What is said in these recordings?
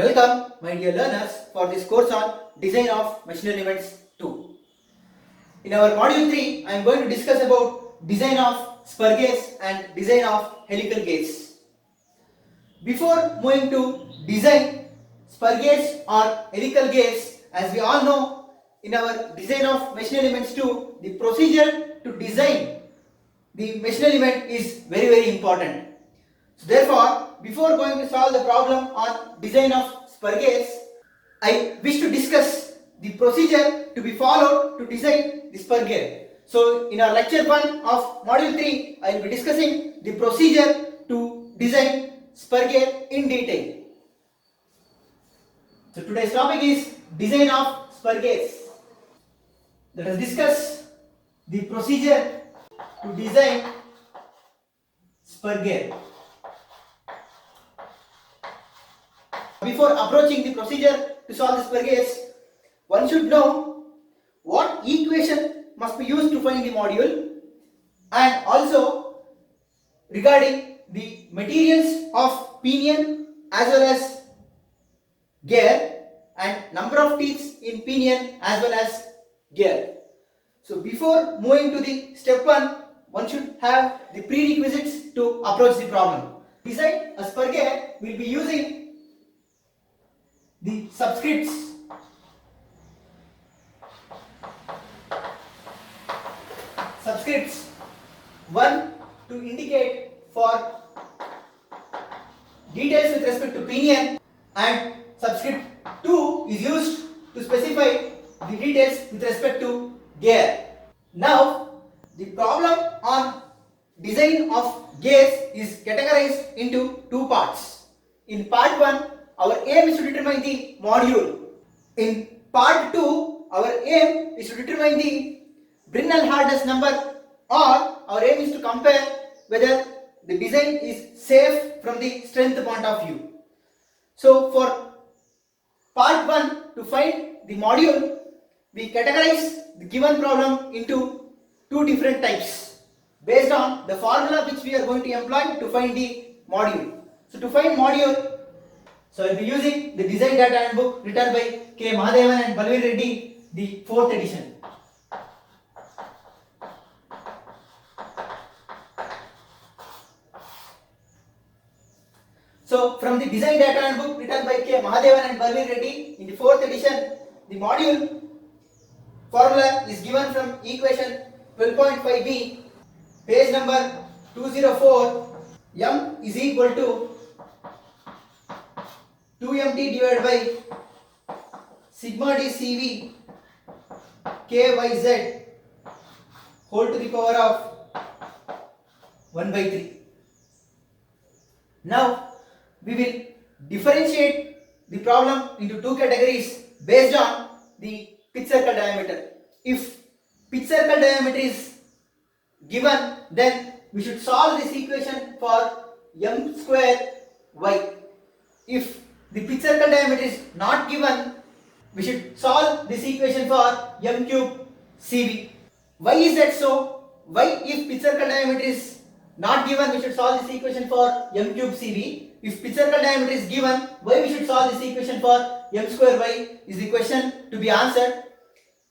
Welcome, my dear learners, for this course on Design of Machine Elements 2. In our module 3, I am going to discuss about design of spur gears and design of helical gears. Before moving to design spur gears or helical gears, as we all know, in our design of machine elements 2, the procedure to design the machine element is very important. So therefore, before going to solve the problem on design of spur gears, I wish to discuss the procedure to be followed to design the spur gear. So in our lecture 1 of module 3, I will be discussing the procedure to design spur gear in detail. So today's topic is design of spur gears. Let us discuss the procedure to design spur gear. Before approaching the procedure to solve the spur gears, one should know what equation must be used to find the module, and also regarding the materials of pinion as well as gear and number of teeth in pinion as well as gear. So before moving to the step 1, one should have the prerequisites to approach the problem. Design a spur gear, we will be using the subscripts one to indicate for details with respect to pinion, and subscript 2 is used to specify the details with respect to gear. Now the problem on design of gears is categorized into two parts. In part 1, our aim is to determine the module. In part 2, our aim is to determine the Brinell hardness number, or our aim is to compare whether the design is safe from the strength point of view. So for part 1, to find the module, we categorize the given problem into two different types based on the formula which we are going to employ to find the module. So to find module, so I will be using the design data handbook written by K. Mahadevan and Balvir Reddy, the 4th edition. So from the design data handbook written by K. Mahadevan and Balvir Reddy in the 4th edition, the module formula is given from equation 12.5b, page number 204. M is equal to 2mt divided by sigma d Cv Kyz whole to the power of 1 by 3. Now we will differentiate the problem into two categories based on the pitch circle diameter. If pitch circle diameter is given, then we should solve this equation for m square y. If the pitch circle diameter is not given, we should solve this equation for m cube Cv. Why is that so? Why, if pitch circle diameter is not given, we should solve this equation for m cube Cv? If pitch circle diameter is given, why we should solve this equation for m square y is the question to be answered.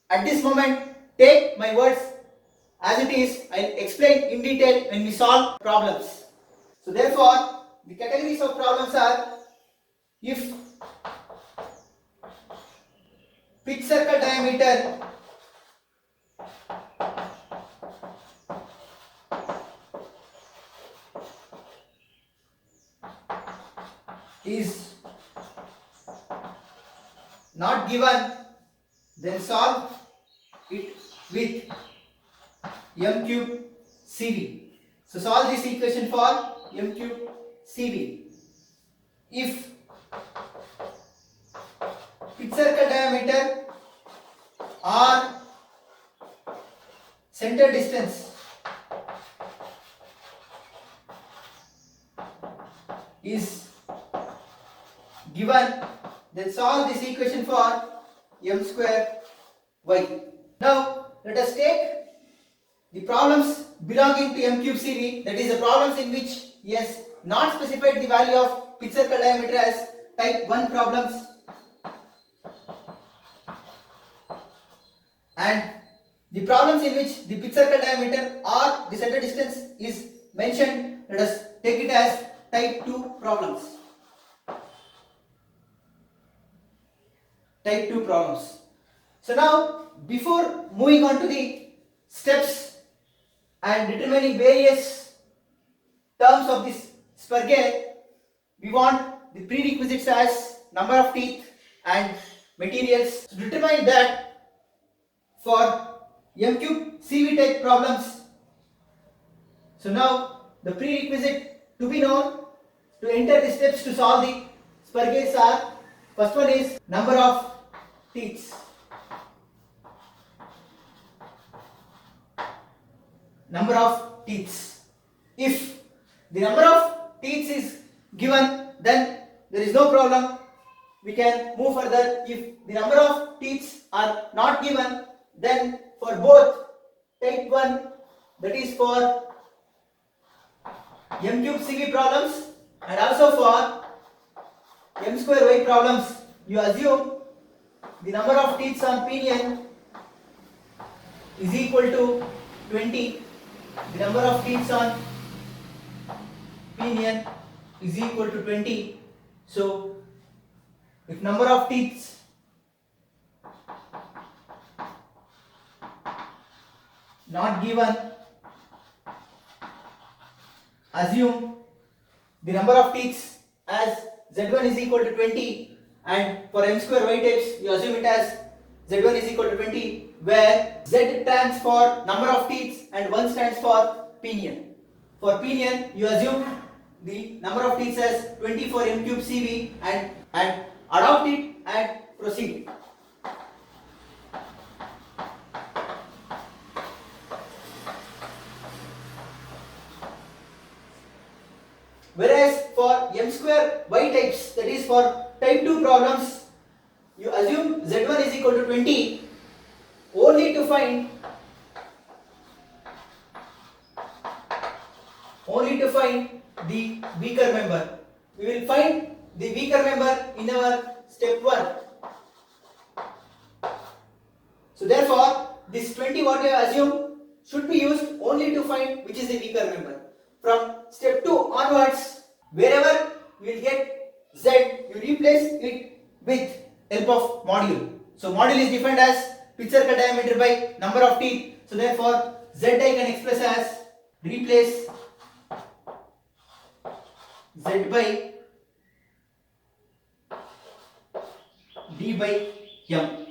At this moment, take my words as it is. I will explain in detail when we solve problems. So therefore, the categories of problems are: if pitch circle diameter is not given, then solve it with m cube Cv. So solve this equation for m cube Cv. If pitch circle diameter or center distance is given, then solve this equation for m square y. Now let us take the problems belonging to m cube Cv, that is the problems in which he has not specified the value of pitch circle diameter as type 1 problems, and the problems in which the pitch circle diameter or the center distance is mentioned, let us take it as type 2 problems. Type 2 problems. So now, before moving on to the steps and determining various terms of this Spurgeon, we want the prerequisites as number of teeth and materials. To determine that, for M-cube CV type problems, so now the prerequisite to be known to enter the steps to solve the Spurgeons are, first one is number of teeth. Number of teeth. If the number of teeth is given, then there is no problem. We can move further. If the number of teeth are not given, then for both type 1, that is for M-cube CV problems, and also for M square Y problems, you assume the number of teeth on pinion is equal to 20. The number of teeth on pinion is equal to 20. So, if number of teeth not given, assume the number of teeth as Z1 is equal to 20, and for M square Y types you assume it as Z1 is equal to 20, where Z stands for number of teeth and 1 stands for pinion. For pinion you assume the number of teeth as 20 for M-cube CV and adopt it and proceed. Whereas for M square Y types, that is for type 2 problems, you assume Z1 is equal to 20 only to find the weaker member. We will find the weaker member in our step 1. So therefore, this 20 what you assume should be used only to find which is the weaker member. From step 2 onwards, wherever you will get Z, you replace it with help of module. So module is defined as pitch circle diameter by number of teeth. So therefore, Z I can express as replace Z by D by M.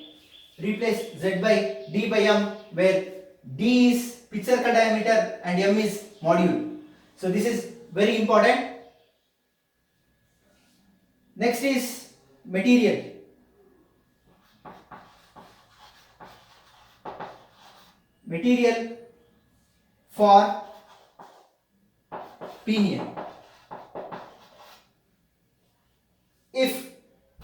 Replace Z by D by M, where D is pitch circle diameter and M is module. So this is very important. Next is material. Material for pinion. If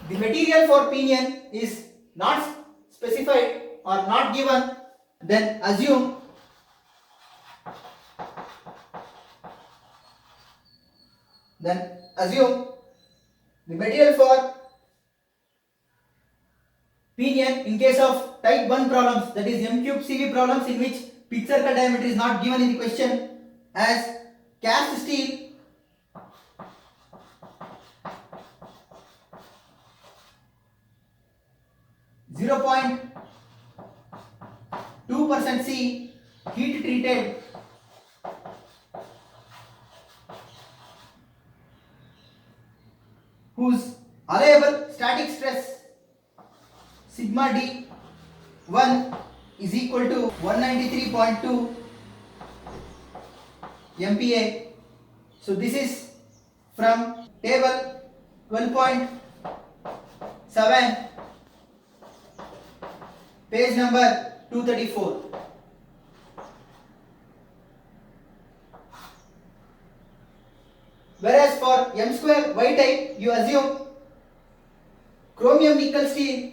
the material for pinion is not specified or not given, then assume the material for pinion in case of type 1 problems, that is M-cube CV problems in which pitch circle diameter is not given in the question, as cast steel, (0.2% C, heat treated, whose allowable static stress sigma D 1 is equal to 193.2 MPa. So this is from table 12.7, page number 234. Whereas for M square Y type, you assume chromium nickel steel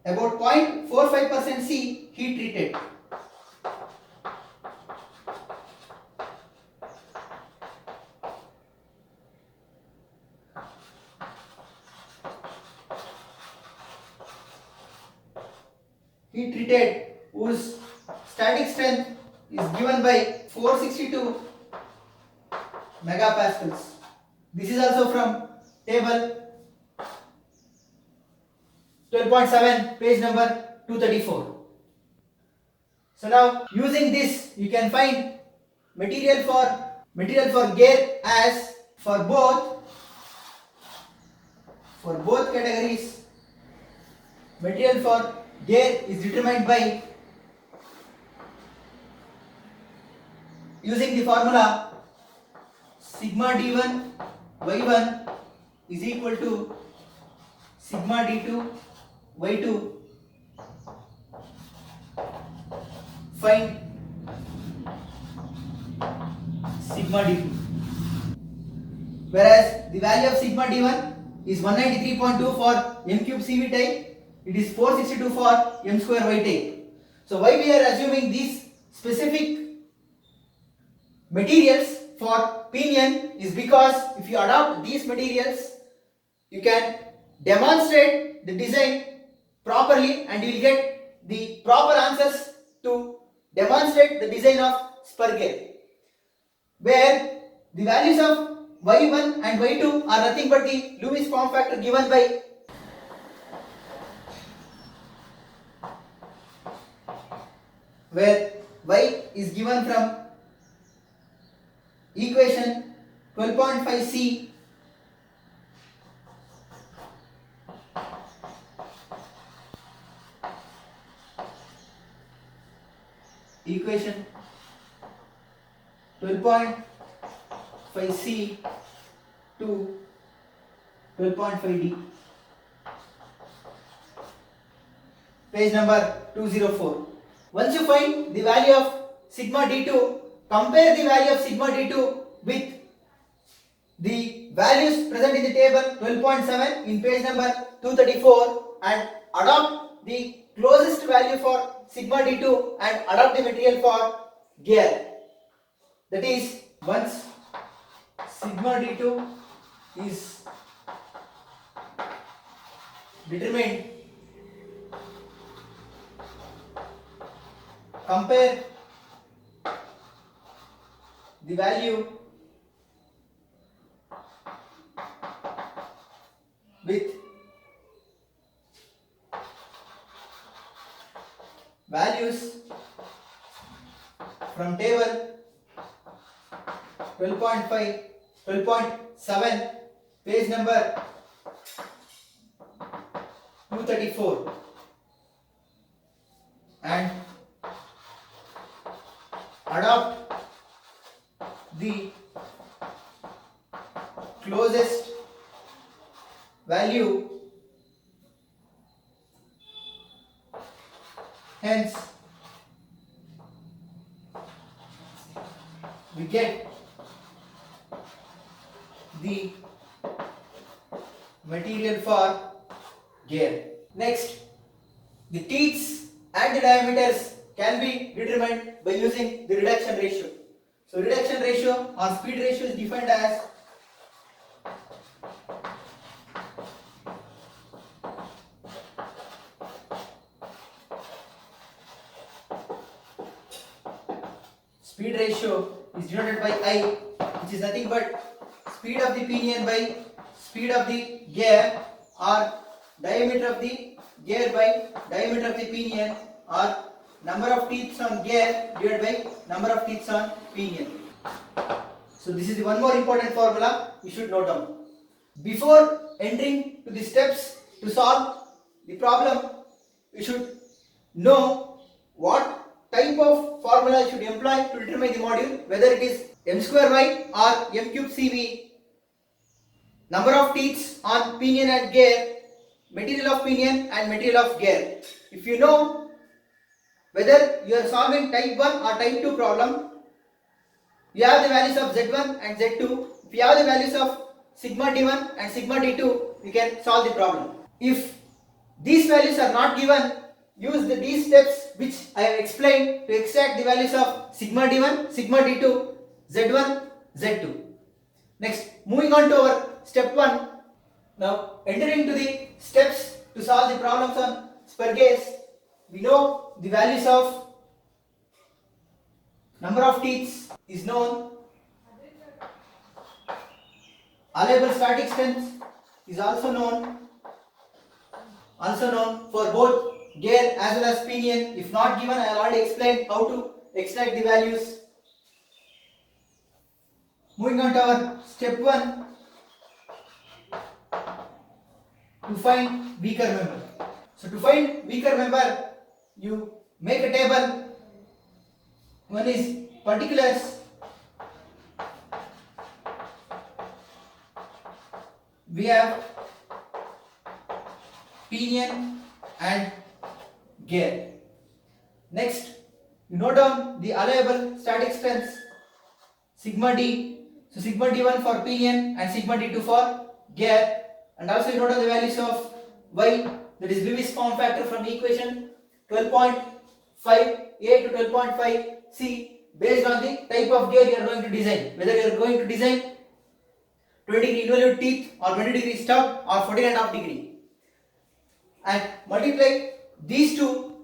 about 0.45% C, heat treated. heat treated whose static strength is given by 462 megapascals. This is also from table 12.7, page number 234. So now using this you can find material for gear as for both categories. Material for gear is determined by using the formula sigma d1 y1 is equal to sigma d2 y2. Find sigma d2. Whereas the value of sigma d1 is 193.2 for m cube CV type, it is 462 for m square y type. So why we are assuming these specific materials for pinion is because if you adopt these materials, you can demonstrate the design properly and you will get the proper answers to demonstrate the design of spur gear, where the values of y1 and y2 are nothing but the Lewis form factor given by where y is given from equation 12.5c equation 12.5c to 12.5d, page number 204. Once you find the value of sigma d2, compare the value of sigma d2 with the values present in the table 12.7 in page number 234 and adopt the closest value for sigma d2 and adopt the material for gear. That is, once sigma d2 is determined, compare the value with values from table 12.7, page number 234 and adopt the closest value, hence we get the material for gear. Next, the teeth and the diameters can be determined by using the reduction ratio. So reduction ratio or speed ratio is defined as speed ratio is denoted by I, which is nothing but speed of the pinion by speed of the gear, or diameter of the gear by diameter of the pinion, or number of teeth on gear divided by number of teeth on pinion. So this is the one more important formula you should note down. Before entering to the steps to solve the problem, you should know what type of formula you should employ to determine the module, whether it is m square y or m cube CV, number of teeth on pinion and gear, material of pinion and material of gear. If you know whether you are solving type 1 or type 2 problem, you have the values of Z1 and Z2. If you have the values of sigma D1 and sigma D2, you can solve the problem. If these values are not given, use these steps which I have explained to extract the values of sigma D1, sigma D2, Z1, Z2. Next, moving on to our step 1. Now, entering into the steps to solve the problems on spur gears. we know the values of number of teeth is known. Allowable static strength is also known for both gear as well as pinion. If not given, I have already explained how to extract the values. Moving on to our step 1, to find weaker member. So to find weaker member, you make a table. One is particulars. We have pinion and gear. Next, you note down the allowable static strengths, sigma d. So sigma d1 for pinion and sigma d2 for gear, and also you note down the values of y, that is Lewis form factor from the equation 12.5a to 12.5c, based on the type of gear you are going to design, whether you are going to design 20-degree involute teeth or 20-degree stub or 14.5 degree, and multiply these two,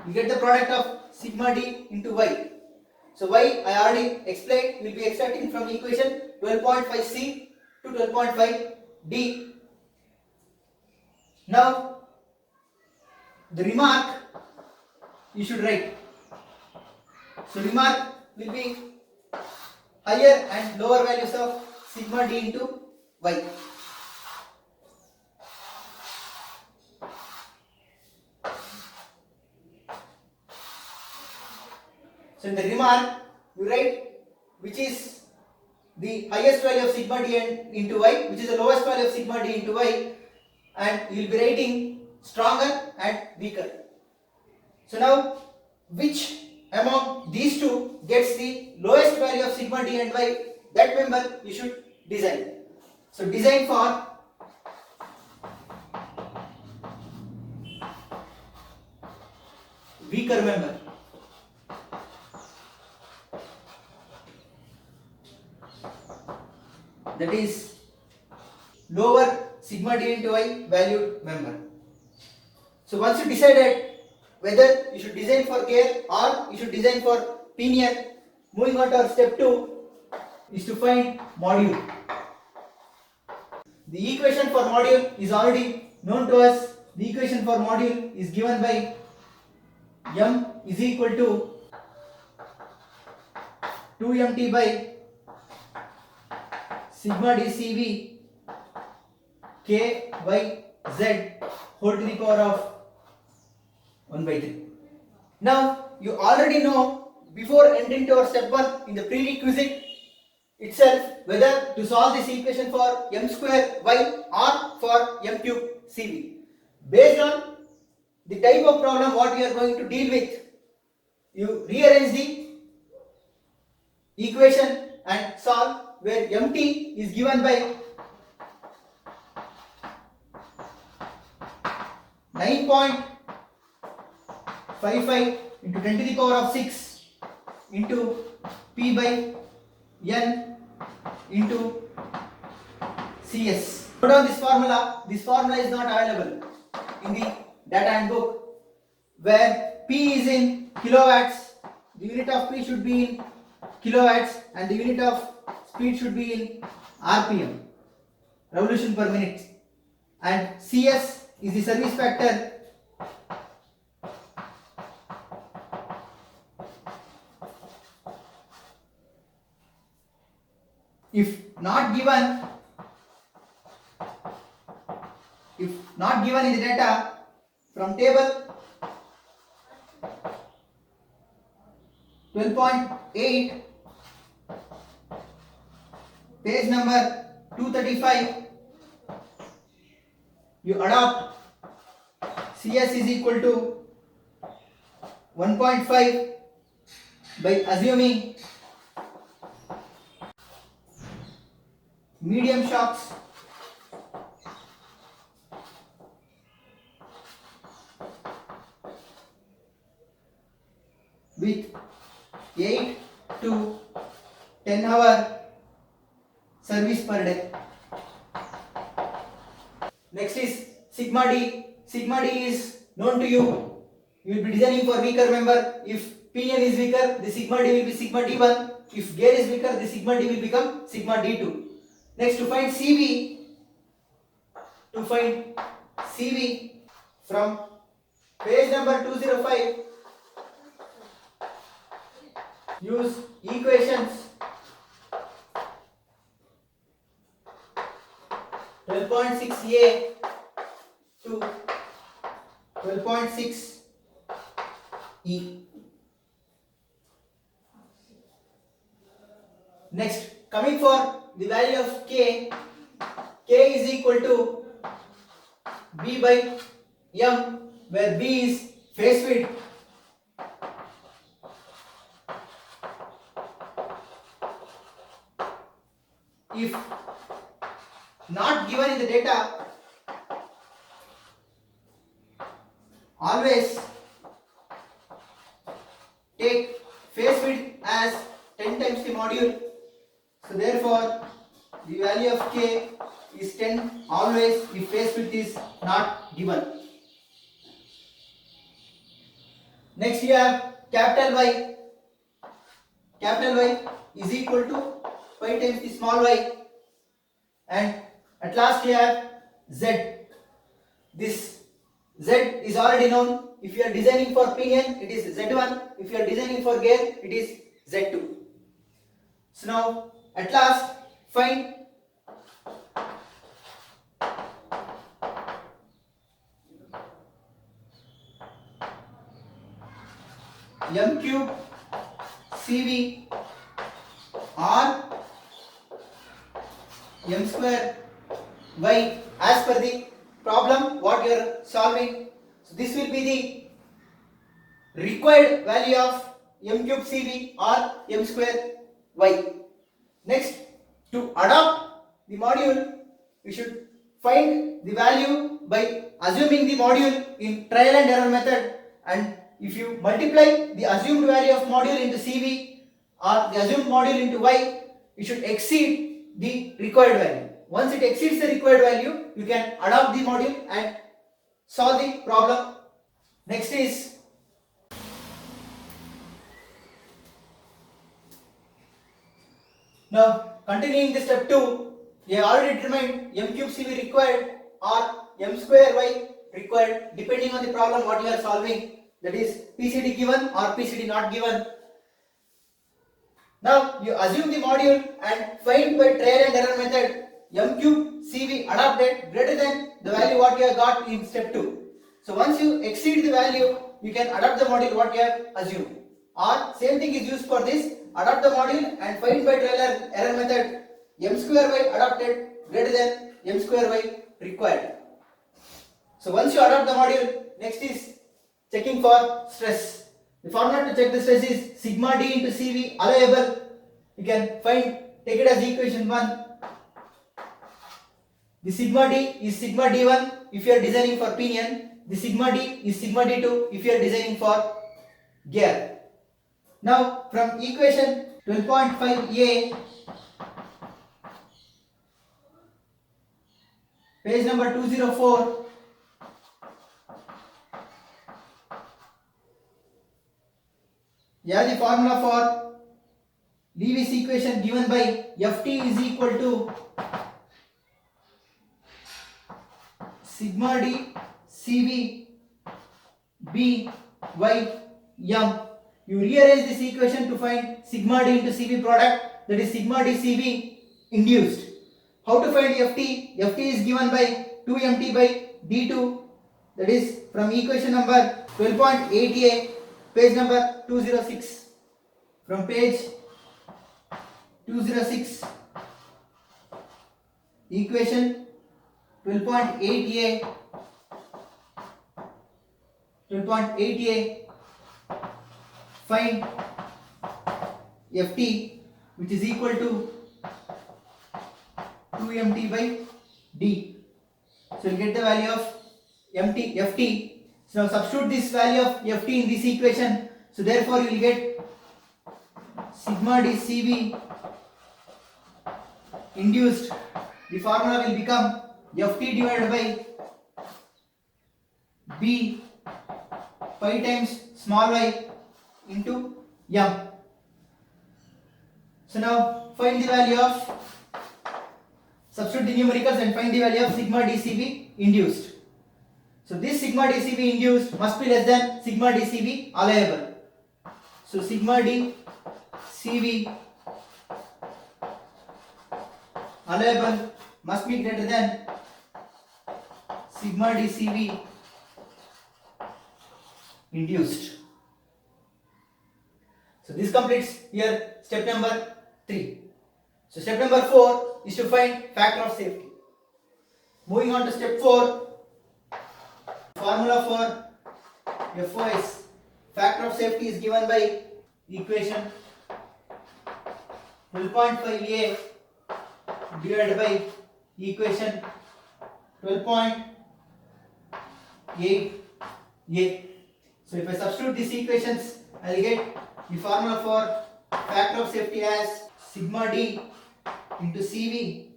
you get the product of sigma d into y. So y, I already explained, will be extracting from the equation 12.5c to 12.5d. Now the remark you should write. So remark will be higher and lower values of sigma d into y. So in the remark, you write which is the highest value of sigma d into y, which is the lowest value of sigma d into y, and you will be writing stronger and weaker. So now, which among these two gets the lowest value of sigma d and y, that member you should design. So design for weaker member. That is lower sigma d into y valued member. So once you decided whether you should design for gear or you should design for pinion, moving on to our step 2 is to find module. The equation for module is already known to us. The equation for module is given by m is equal to 2mt by sigma dCV k by z whole to the power of 1 by 3. Now you already know, before entering to our step 1 in the prerequisite itself, whether to solve this equation for m square y or for m cube cv. Based on the type of problem what we are going to deal with, you rearrange the equation and solve, where mt is given by 9.55 into 10 to the power of 6 into p by n into cs. Note down this formula. This formula is not available in the data handbook, where p is in kilowatts, the unit of p should be in kilowatts, and the unit of speed should be in rpm, revolution per minute, and cs is the service factor. If not given in the data from table 12.8, page number 235, you adopt CS is equal to 1.5 by assuming medium shocks, with 8 to 10 hour service per day. Next is sigma d. Sigma d is known to you. You will be designing for weaker member. If pinion is weaker, the sigma d will be sigma d1. If gear is weaker, the sigma d will become sigma d2. Next, to find CV from page number 205, use equations 12.6a to 12.6e. Next, coming for the value of k is equal to b by m, where b is phase width. If not given in the data, always take phase width as 10 times the module. So therefore, the value of k is 10 always if phase width is not given. Next, you have capital Y. Capital Y is equal to pi times the small y, and at last you have Z. This Z is already known. If you are designing for pinion, it is Z1. If you are designing for gear, it is Z2. So now, at last, find m cube CV or m square y as per the problem what you are solving. So this will be the required value of m cube CV or m square y. Next, to adopt the module, we should find the value by assuming the module in trial and error method, and if you multiply the assumed value of module into CV or the assumed module into y, it should exceed the required value. Once it exceeds the required value, you can adopt the module and solve the problem. Next is now continuing the step 2, we have already determined m cube CV required or m square y required depending on the problem what you are solving, that is PCD given or PCD not given. Now you assume the module and find by trial and error method m cube CV adopted greater than the value what you have got in step 2. So once you exceed the value, you can adopt the module what you have assumed. Or same thing is used for this, adopt the module and find by trial and error method m square y adopted greater than m square y required. So once you adopt the module, next is checking for stress. The formula to check the stress is sigma d into CV allowable. You can take it as equation 1. The sigma d is sigma d1 if you are designing for pinion. The sigma d is sigma d2 if you are designing for gear. Now from equation 12.5a, page number 204, you have the formula for Lewis equation given by Ft is equal to sigma d CV b y m. You rearrange this equation to find sigma d into CV product, that is sigma d CV induced. How to find Ft? Ft is given by 2mt by d2, that is from equation number 12.8a, page number 206. From page 206, equation 12.8a, find Ft, which is equal to 2mt by d. So you get the value of Ft. So now substitute this value of Ft in this equation. So therefore you will get sigma d CV induced. The formula will become Ft divided by b pi times small y into m. So now find the value of, substitute the numericals and find the value of sigma dCV induced. So this sigma dCV induced must be less than sigma dCV allowable. So sigma dCV allowable must be greater than sigma dCV induced. So this completes here step number 3. So step number 4 is to find factor of safety. Moving on to step 4, formula for FOS factor of safety is given by equation 12.5a divided by equation 12.8a. So if I substitute these equations, I will get the formula for factor of safety as sigma d into CV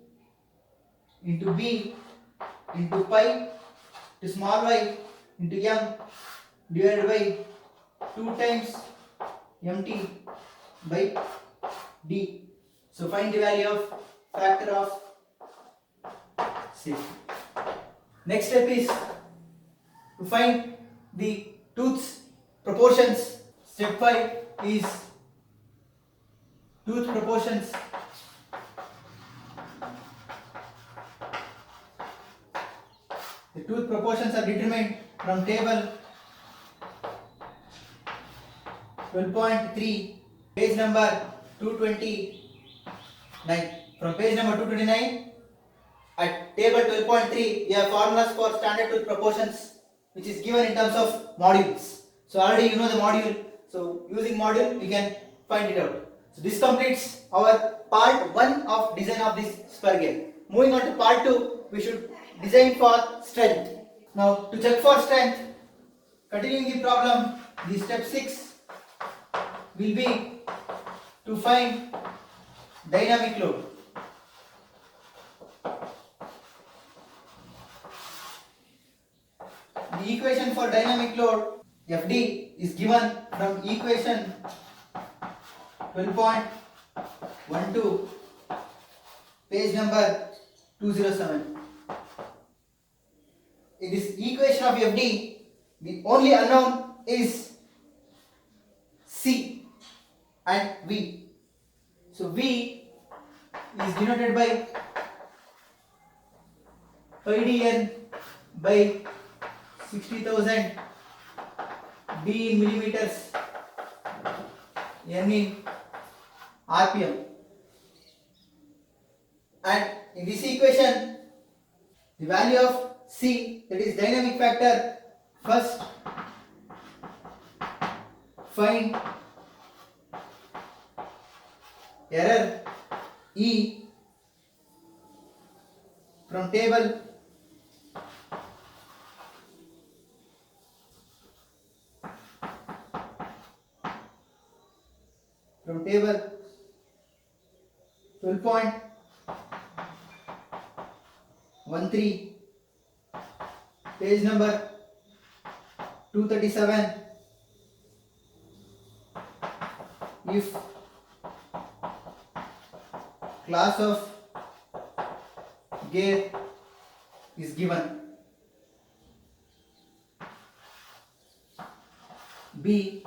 into B into pi to small y into m divided by 2 times mt by d. So find the value of factor of safety. Next step is to find the tooth's proportions. Step 5 is tooth proportions. The tooth proportions are determined from table 12.3, page number 229. From page number 229, at table 12.3, we have formulas for standard tooth proportions, which is given in terms of modules. So already you know the module. So using module, we can find it out. So this completes our part 1 of design of this spur gear. Moving on to part 2, we should design for strength. Now to check for strength, continuing the problem, the step 6 will be to find dynamic load. The equation for dynamic load FD is given from equation 12.12, page number 207. In this equation of FD, the only unknown is C and V. So V is denoted by pi dn by 60,000, D in millimeters, N in RPM. And in this equation, the value of C, that is dynamic factor, first find error E from table 12.13, page number 237. If class of gear is given, B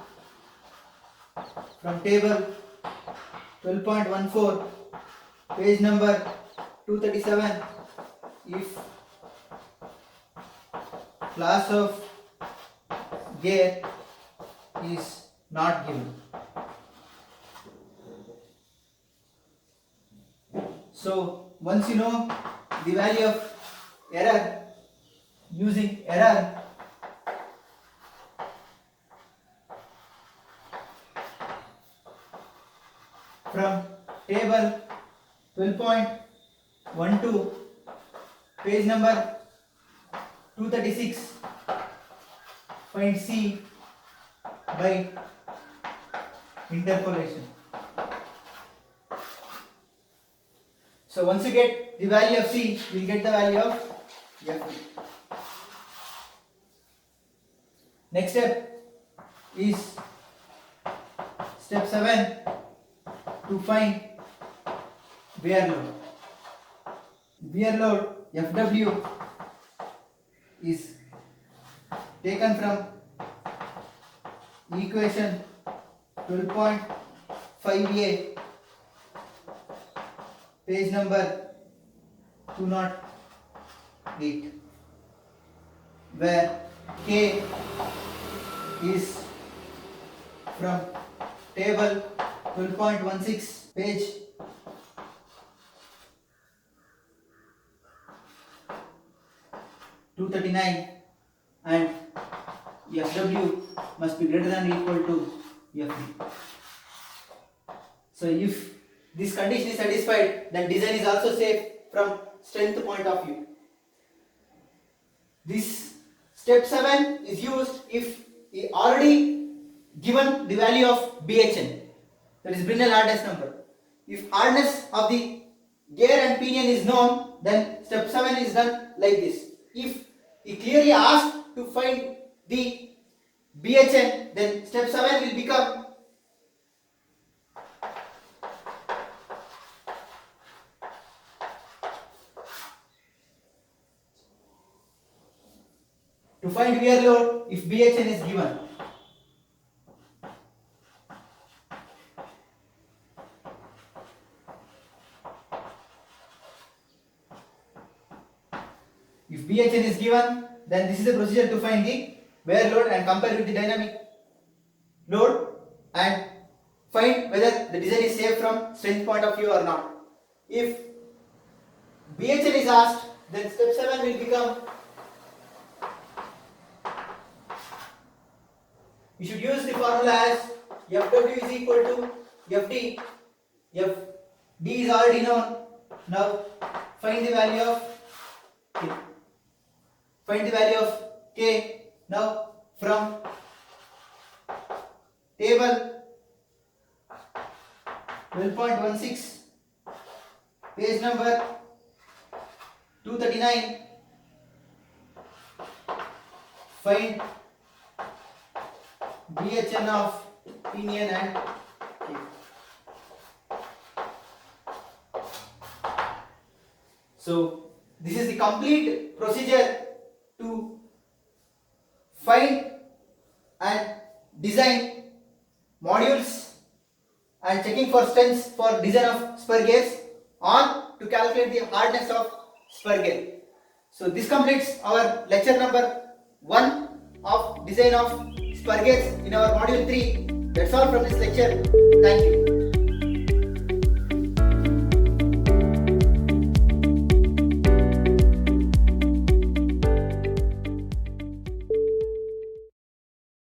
from table 12.14, page number 237, if class of gear is not given. So once you know the value of error, using error, from table 12.12, page number 236, find C by interpolation. So once you get the value of C, you will get the value of F. Next step is step 7 to find wear load. Wear load FW is taken from equation 12.5a, page number 208, where K is from table 12.16, page 239, and FW must be greater than or equal to FD. So if this condition is satisfied, then design is also safe from strength point of view. This step 7 is used if we already given the value of BHN, that is Brinell hardness number. If hardness of the gear and pinion is known, then step 7 is done like this. If he clearly asked to find the BHN, then step 7 will become to find wear load if BHN is given. If BHN is given, then this is the procedure to find the wear load and compare with the dynamic load and find whether the design is safe from strength point of view or not. If BHN is asked, then step 7 will become, you should use the formula as FW is equal to FD. FD is already known. Now find the value of K. Find the value of K now from table 12.16, page number 239. Find BHN of pinion and K. So this is the complete procedure to find and design modules and checking for strengths for design of spur gears on to calculate the hardness of spur gear. So this completes our lecture number 1 of design of spur gears in our module 3. That's all from this lecture. Thank you.